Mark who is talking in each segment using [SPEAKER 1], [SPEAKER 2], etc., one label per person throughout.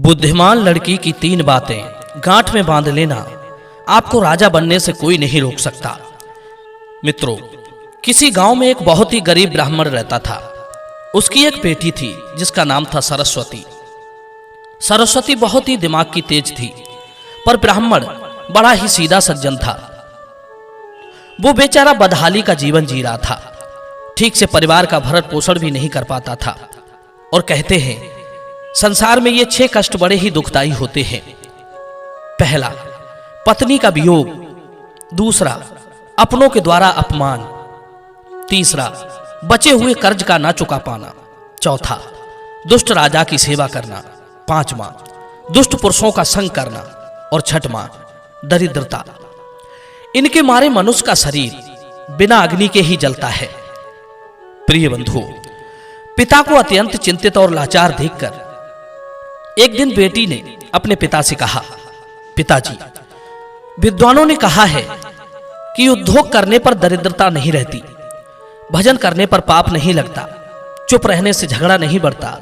[SPEAKER 1] बुद्धिमान लड़की की 3 बातें गांठ में बांध लेना आपको राजा बनने से कोई नहीं रोक सकता। मित्रों, किसी गांव में एक बहुत ही गरीब ब्राह्मण रहता था। उसकी एक बेटी थी जिसका नाम था सरस्वती। सरस्वती बहुत ही दिमाग की तेज थी, पर ब्राह्मण बड़ा ही सीधा सज्जन था। वो बेचारा बदहाली का जीवन जी रहा था, ठीक से परिवार का भरण पोषण भी नहीं कर पाता था। और कहते हैं संसार में ये 6 कष्ट बड़े ही दुखदाई होते हैं। पहला, पत्नी का वियोग। दूसरा, अपनों के द्वारा अपमान। तीसरा, बचे हुए कर्ज का ना चुका पाना। चौथा, दुष्ट राजा की सेवा करना। पांचवा, दुष्ट पुरुषों का संग करना। और छठवां, दरिद्रता। इनके मारे मनुष्य का शरीर बिना अग्नि के ही जलता है। प्रिय बंधुओं, पिता को अत्यंत चिंतित और लाचार देखकर एक दिन बेटी ने अपने पिता से कहा, पिताजी, विद्वानों ने कहा है कि उद्योग करने पर दरिद्रता नहीं रहती, भजन करने पर पाप नहीं लगता, चुप रहने से झगड़ा नहीं बढ़ता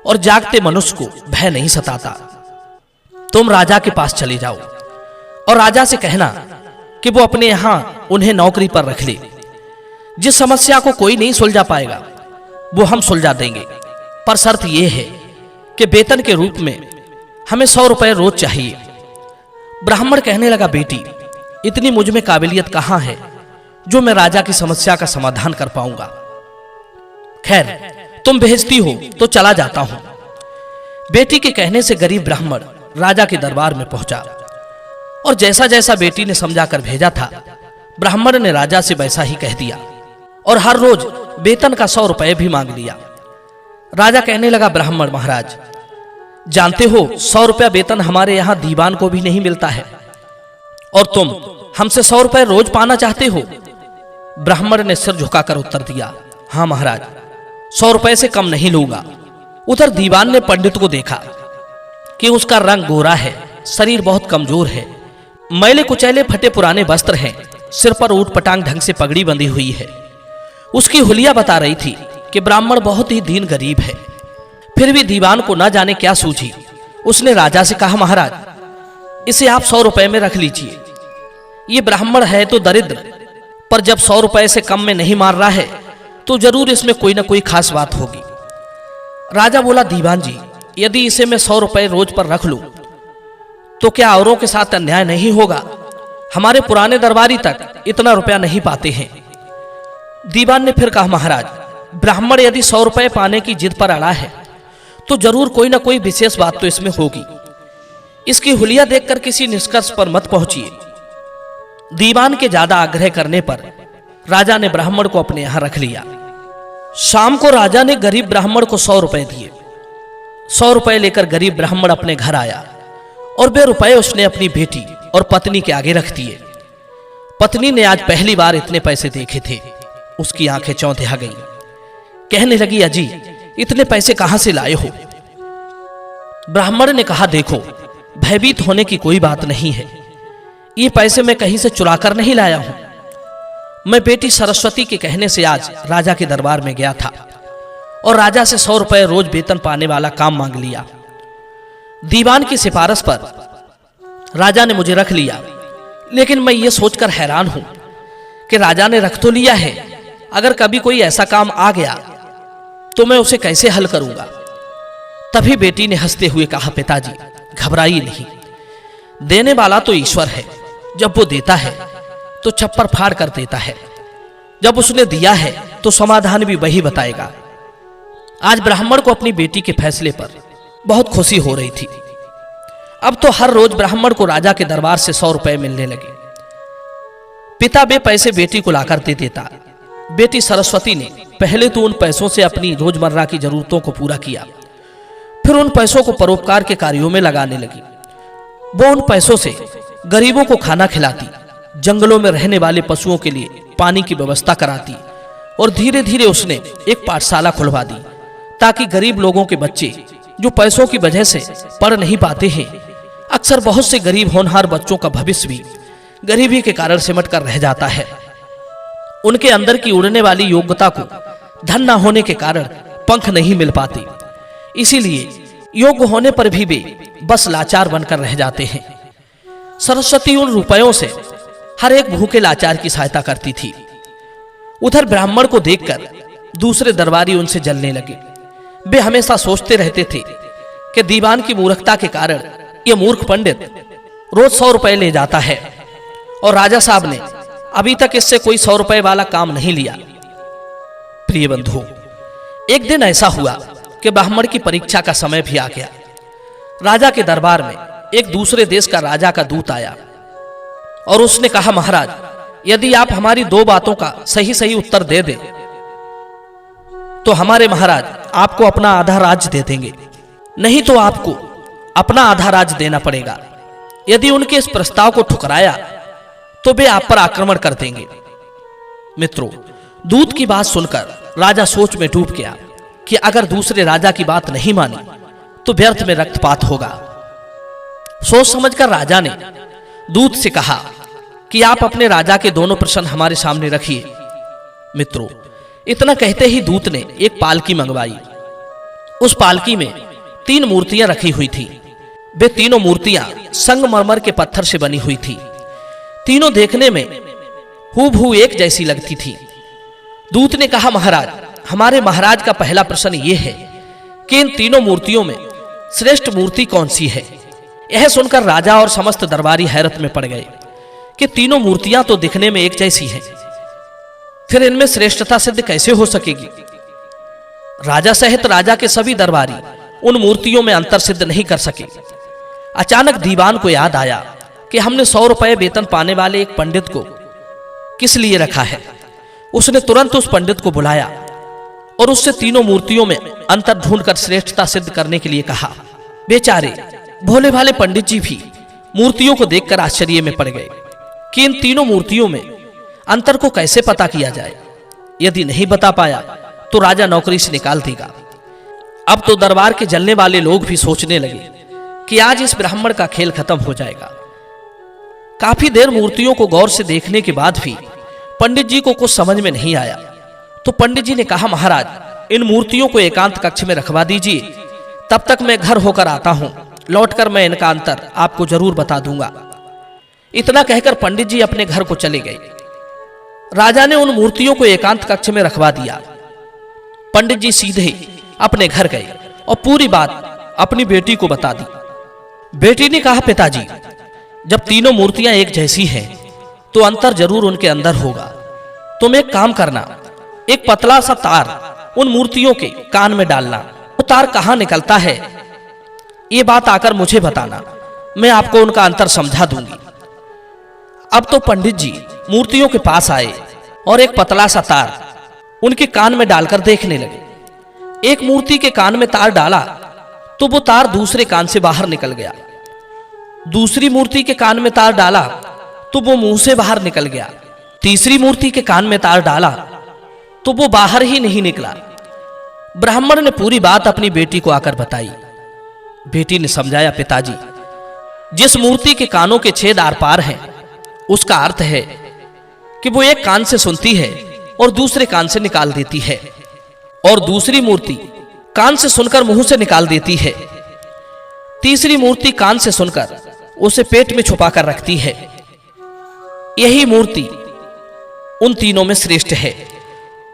[SPEAKER 1] और जागते मनुष्य को भय नहीं सताता। तुम राजा के पास चले जाओ और राजा से कहना कि वो अपने यहां उन्हें नौकरी पर रख ले। जिस समस्या को कोई नहीं सुलझा पाएगा वो हम सुलझा देंगे, पर शर्त यह है कि वेतन के रूप में हमें 100 रुपए रोज चाहिए। ब्राह्मण कहने लगा, बेटी, इतनी मुझ में काबिलियत कहां है जो मैं राजा की समस्या का समाधान कर पाऊंगा। खैर, तुम भेजती हो तो चला जाता हूं। बेटी के कहने से गरीब ब्राह्मण राजा के दरबार में पहुंचा और जैसा जैसा बेटी ने समझाकर भेजा था, ब्राह्मण ने राजा से वैसा ही कह दिया और हर रोज वेतन का 100 रुपए भी मांग लिया। राजा कहने लगा, ब्राह्मण महाराज, जानते हो 100 रुपया वेतन हमारे यहां दीवान को भी नहीं मिलता है और तुम हमसे 100 रुपए रोज पाना चाहते हो। ब्राह्मण ने सिर झुकाकर उत्तर दिया, हां महाराज, 100 रुपए से कम नहीं लूंगा। उधर दीवान ने पंडित को देखा कि उसका रंग गोरा है, शरीर बहुत कमजोर है, मैले कुचैले फटे पुराने वस्त्र हैं, सिर पर ऊट पटांग ढंग से पगड़ी बंधी हुई है। उसकी हुलिया बता रही थी कि ब्राह्मण बहुत ही दीन गरीब है। फिर भी दीवान को ना जाने क्या सूझी। उसने राजा से कहा, महाराज, इसे आप 100 रुपए में रख लीजिए। ये ब्राह्मण है तो दरिद्र, पर जब 100 रुपए से कम में नहीं मार रहा है तो जरूर इसमें कोई ना कोई खास बात होगी। राजा बोला, दीवान जी, यदि इसे मैं 100 रुपए रोज पर रख लूं तो क्या औरों के साथ अन्याय नहीं होगा? हमारे पुराने दरबारी तक इतना रुपया नहीं पाते हैं। दीवान ने फिर कहा, महाराज, ब्राह्मण यदि 100 रुपए पाने की जिद पर अड़ा है तो जरूर कोई ना कोई विशेष बात तो इसमें होगी। इसकी हुलिया देखकर किसी निष्कर्ष पर मत पहुंचिए। दीवान के ज्यादा आग्रह करने पर राजा ने ब्राह्मण को अपने यहां रख लिया। शाम को राजा ने गरीब ब्राह्मण को 100 रुपए दिए। 100 रुपए लेकर गरीब ब्राह्मण अपने घर आया और वे रुपए उसने अपनी बेटी और पत्नी के आगे रख दिए। पत्नी ने आज पहली बार इतने पैसे देखे थे। उसकी आंखें चौंधिया गईं। कहने लगी, अजी, इतने पैसे कहां से लाए हो? ब्राह्मण ने कहा, देखो, भयभीत होने की कोई बात नहीं है। ये पैसे मैं कहीं से चुरा कर नहीं लाया हूं। मैं बेटी सरस्वती के कहने से आज राजा के दरबार में गया था और राजा से 100 रुपए रोज वेतन पाने वाला काम मांग लिया। दीवान की सिफारिश पर राजा ने मुझे रख लिया, लेकिन मैं ये सोचकर हैरान हूं कि राजा ने रख तो लिया है, अगर कभी कोई ऐसा काम आ गया तो मैं उसे कैसे हल करूंगा? तभी बेटी ने हंसते हुए कहा, पिताजी, घबराइए नहीं, देने वाला तो ईश्वर है। जब वो देता है तो छप्पर फाड़ कर देता है। जब उसने दिया है तो समाधान भी वही बताएगा। आज ब्राह्मण को अपनी बेटी के फैसले पर बहुत खुशी हो रही थी। अब तो हर रोज ब्राह्मण को राजा के दरबार से 100 रुपए मिलने लगे। पिता वे पैसे बेटी को लाकर दे देता। बेटी सरस्वती ने पहले तो उन पैसों से अपनी रोजमर्रा की जरूरतों को पूरा किया, फिर उन पैसों को परोपकार के कार्यों में लगाने लगी। वो उन पैसों से गरीबों को खाना खिलाती, जंगलों में रहने वाले पशुओं के लिए पानी की व्यवस्था कराती और धीरे धीरे उसने एक पाठशाला खुलवा दी, ताकि गरीब लोगों के बच्चे जो पैसों की वजह से पढ़ नहीं पाते हैं, अक्सर बहुत से गरीब होनहार बच्चों का भविष्य भी गरीबी के कारण सिमट कर रह जाता है। उनके अंदर की उड़ने वाली योग्यता को धन न होने के कारण पंख नहीं मिल पाते। इसीलिए योग्य होने पर भी वे बस लाचार बनकर रह जाते हैं। सरस्वती उन रुपयों से हर एक भूखे लाचार की सहायता करती थी। उधर ब्राह्मण को देखकर दूसरे दरबारी उनसे जलने लगे। वे हमेशा सोचते रहते थे कि दीवान की मूर्खता के कारण यह मूर्ख पंडित रोज 100 रुपए ले जाता है और राजा साहब ने अभी तक इससे कोई 100 रुपए वाला काम नहीं लिया। प्रिय बंधु, एक दिन ऐसा हुआ कि ब्राह्मण की परीक्षा का समय भी आ गया। राजा के दरबार में एक दूसरे देश का राजा का दूत आया और उसने कहा, महाराज, यदि आप हमारी 2 बातों का सही सही उत्तर दे दें तो हमारे महाराज आपको अपना आधा राज्य दे देंगे, नहीं तो आपको अपना आधा राज्य देना पड़ेगा। यदि उनके इस प्रस्ताव को ठुकराया तो वे आप पर आक्रमण कर देंगे। मित्रों, दूत की बात सुनकर राजा सोच में डूब गया कि अगर दूसरे राजा की बात नहीं मानी तो व्यर्थ में रक्तपात होगा। सोच समझकर राजा ने दूत से कहा कि आप अपने राजा के दोनों प्रश्न हमारे सामने रखिए। मित्रों, इतना कहते ही दूत ने एक पालकी मंगवाई। उस पालकी में 3 मूर्तियां रखी हुई थी। वे तीनों मूर्तियां संगमरमर के पत्थर से बनी हुई थी। तीनों देखने में हूबहू एक जैसी लगती थी। दूत ने कहा, महाराज, हमारे महाराज का पहला प्रश्न यह है कि इन तीनों मूर्तियों में श्रेष्ठ मूर्ति कौन सी है। यह सुनकर राजा और समस्त दरबारी हैरत में पड़ गए कि तीनों मूर्तियां तो दिखने में एक जैसी हैं, फिर इनमें श्रेष्ठता सिद्ध कैसे हो सकेगी। राजा सहित राजा के सभी दरबारी उन मूर्तियों में अंतर सिद्ध नहीं कर सके। अचानक दीवान को याद आया कि हमने 100 रुपए वेतन पाने वाले एक पंडित को किस लिए रखा है। उसने तुरंत उस पंडित को बुलाया और उससे तीनों मूर्तियों में अंतर ढूंढकर श्रेष्ठता सिद्ध करने के लिए कहा। बेचारे भोले भाले पंडित जी भी मूर्तियों को देखकर आश्चर्य में पड़ गए कि इन तीनों मूर्तियों में अंतर को कैसे पता किया जाए। यदि नहीं बता पाया तो राजा नौकरी से निकाल देगा। अब तो दरबार के जलने वाले लोग भी सोचने लगे कि आज इस ब्राह्मण का खेल खत्म हो जाएगा। काफी देर मूर्तियों को गौर से देखने के बाद भी पंडित जी को कुछ समझ में नहीं आया तो पंडित जी ने कहा, महाराज, इन मूर्तियों को एकांत कक्ष में रखवा दीजिए, तब तक मैं घर होकर आता हूं, लौटकर मैं इनका अंतर आपको जरूर बता दूंगा। इतना कहकर पंडित जी अपने घर को चले गए। राजा ने उन मूर्तियों को एकांत कक्ष में रखवा दिया। पंडित जी सीधे अपने घर गए और पूरी बात अपनी बेटी को बता दी। बेटी ने कहा, पिताजी, जब तीनों मूर्तियां एक जैसी हैं तो अंतर जरूर उनके अंदर होगा। तुम एक काम करना, एक पतला सा तार उन मूर्तियों के कान में डालना। वो तार कहां निकलता है ये बात आकर मुझे बताना, मैं आपको उनका अंतर समझा दूंगी। अब तो पंडित जी मूर्तियों के पास आए और एक पतला सा तार उनके कान में डालकर देखने लगे। एक मूर्ति के कान में तार डाला तो वो तार दूसरे कान से बाहर निकल गया। दूसरी मूर्ति के कान में तार डाला तो वो मुंह से बाहर निकल गया। तीसरी मूर्ति के कान में तार डाला तो वो बाहर ही नहीं निकला। ब्राह्मण ने पूरी बात अपनी बेटी को आकर बताई। बेटी ने समझाया, पिताजी, जिस मूर्ति के कानों के छेद आर पार हैं उसका अर्थ है कि वो एक कान से सुनती है और दूसरे कान से निकाल देती है, और दूसरी मूर्ति कान से सुनकर मुंह से निकाल देती है। तीसरी मूर्ति कान से सुनकर उसे पेट में छुपा कर रखती है। यही मूर्ति उन तीनों में श्रेष्ठ है।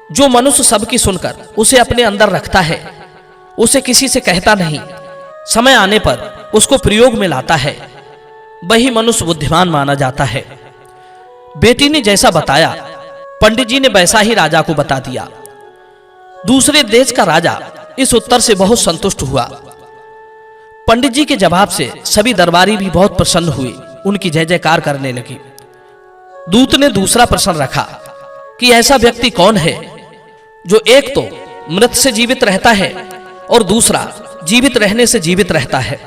[SPEAKER 1] जो मनुष्य सबकी सुनकर उसे अपने अंदर रखता है, उसे किसी से कहता नहीं, समय आने पर उसको प्रयोग में लाता है, वही मनुष्य बुद्धिमान माना जाता है। बेटी ने जैसा बताया पंडित जी ने वैसा ही राजा को बता दिया। दूसरे देश का राजा इस उत्तर से बहुत संतुष्ट हुआ। पंडित जी के जवाब से सभी दरबारी भी बहुत प्रसन्न हुए, उनकी जय जयकार करने लगे। दूत ने दूसरा प्रश्न रखा कि ऐसा व्यक्ति कौन है जो एक तो मृत से जीवित रहता है और दूसरा जीवित रहने से जीवित रहता है।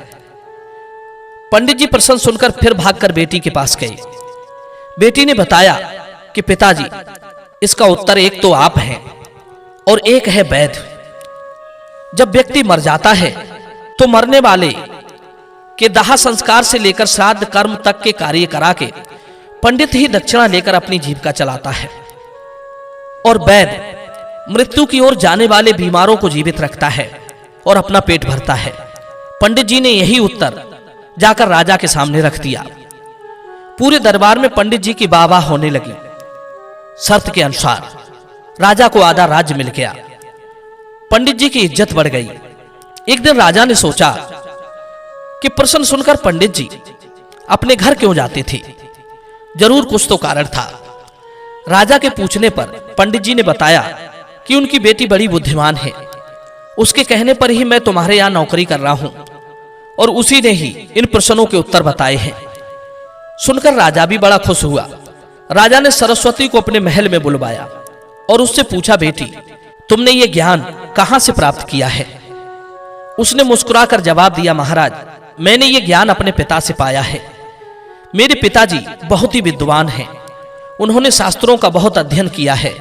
[SPEAKER 1] पंडित जी प्रश्न सुनकर फिर भागकर बेटी के पास गए। बेटी ने बताया कि पिताजी, इसका उत्तर एक तो आप हैं और एक है वैद्य। जब व्यक्ति मर जाता है तो मरने वाले के दाह संस्कार से लेकर श्राद्ध कर्म तक के कार्य करा के पंडित ही दक्षिणा लेकर अपनी जीविका चलाता है, और वैद्य मृत्यु की ओर जाने वाले बीमारों को जीवित रखता है और अपना पेट भरता है। पंडित जी ने यही उत्तर जाकर राजा के सामने रख दिया। पूरे दरबार में पंडित जी की वाह-वाह होने लगी। शर्त के अनुसार राजा को आधा राज्य मिल गया। पंडित जी की इज्जत बढ़ गई। एक दिन राजा ने सोचा कि प्रश्न सुनकर पंडित जी अपने घर क्यों जाते थे। जरूर कुछ तो कारण था। राजा के पूछने पर पंडित जी ने बताया कि उनकी बेटी बड़ी बुद्धिमान है, उसके कहने पर ही मैं तुम्हारे यहां नौकरी कर रहा हूं और उसी ने ही इन प्रश्नों के उत्तर बताए हैं। सुनकर राजा भी बड़ा खुश हुआ। राजा ने सरस्वती को अपने महल में बुलवाया और उससे पूछा, बेटी तुमने ये ज्ञान कहां से प्राप्त किया है? उसने मुस्कुराकर जवाब दिया, महाराज मैंने ये ज्ञान अपने पिता से पाया है। मेरे पिताजी बहुत ही विद्वान हैं। उन्होंने शास्त्रों का बहुत अध्ययन किया है।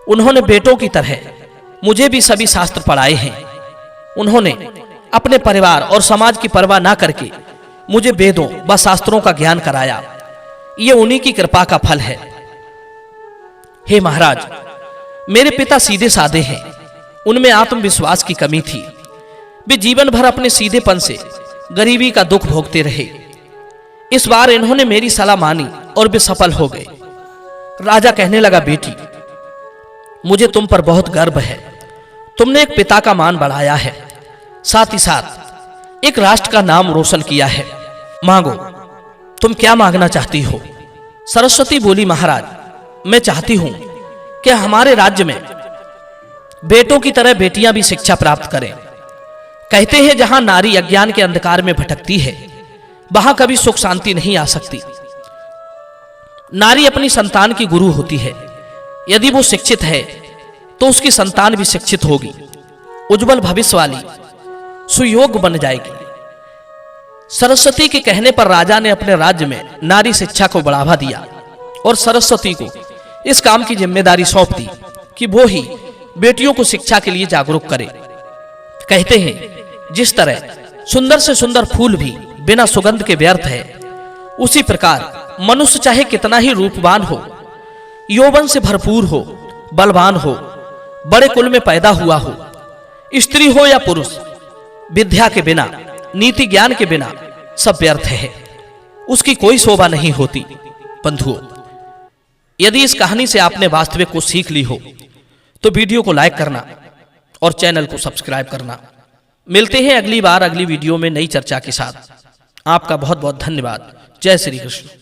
[SPEAKER 1] उन्होंने बेटों की तरह मुझे भी सभी शास्त्र पढ़ाए हैं। उन्होंने अपने परिवार और समाज की परवाह ना करके मुझे वेदों व शास्त्रों का ज्ञान कराया। ये उन्हीं की कृपा का फल है। हे महाराज, मेरे पिता सीधे साधे हैं। उनमें आत्मविश्वास की कमी थी। वे जीवन भर अपने सीधेपन से गरीबी का दुख भोगते रहे। इस बार इन्होंने मेरी सलाह मानी और वे सफल हो गए। राजा कहने लगा, बेटी मुझे तुम पर बहुत गर्व है। तुमने एक पिता का मान बढ़ाया है, साथ ही साथ एक राष्ट्र का नाम रोशन किया है। मांगो, तुम क्या मांगना चाहती हो? सरस्वती बोली, महाराज मैं चाहती हूं कि हमारे राज्य में बेटों की तरह बेटियां भी शिक्षा प्राप्त करें। कहते हैं जहां नारी अज्ञान के अंधकार में भटकती है वहां कभी सुख शांति नहीं आ सकती। नारी अपनी संतान की गुरु होती है। यदि वो शिक्षित है तो उसकी संतान भी शिक्षित होगी, उज्जवल भविष्य वाली, सुयोग्य बन जाएगी। सरस्वती के कहने पर राजा ने अपने राज्य में नारी शिक्षा को बढ़ावा दिया और सरस्वती को इस काम की जिम्मेदारी सौंप दी कि वो ही बेटियों को शिक्षा के लिए जागरूक करे। कहते हैं जिस तरह सुंदर से सुंदर फूल भी बिना सुगंध के व्यर्थ है, उसी प्रकार मनुष्य चाहे कितना ही रूपवान हो, यौवन से भरपूर हो, बलवान हो, बड़े कुल में पैदा हुआ हो, स्त्री हो या पुरुष, विद्या के बिना, नीति ज्ञान के बिना सब व्यर्थ है। उसकी कोई शोभा नहीं होती। बंधुओं, यदि इस कहानी से आपने वास्तविक कुछ सीख ली हो तो वीडियो को लाइक करना और चैनल को सब्सक्राइब करना। मिलते हैं अगली बार अगली वीडियो में नई चर्चा के साथ। आपका बहुत बहुत धन्यवाद। जय श्री कृष्ण।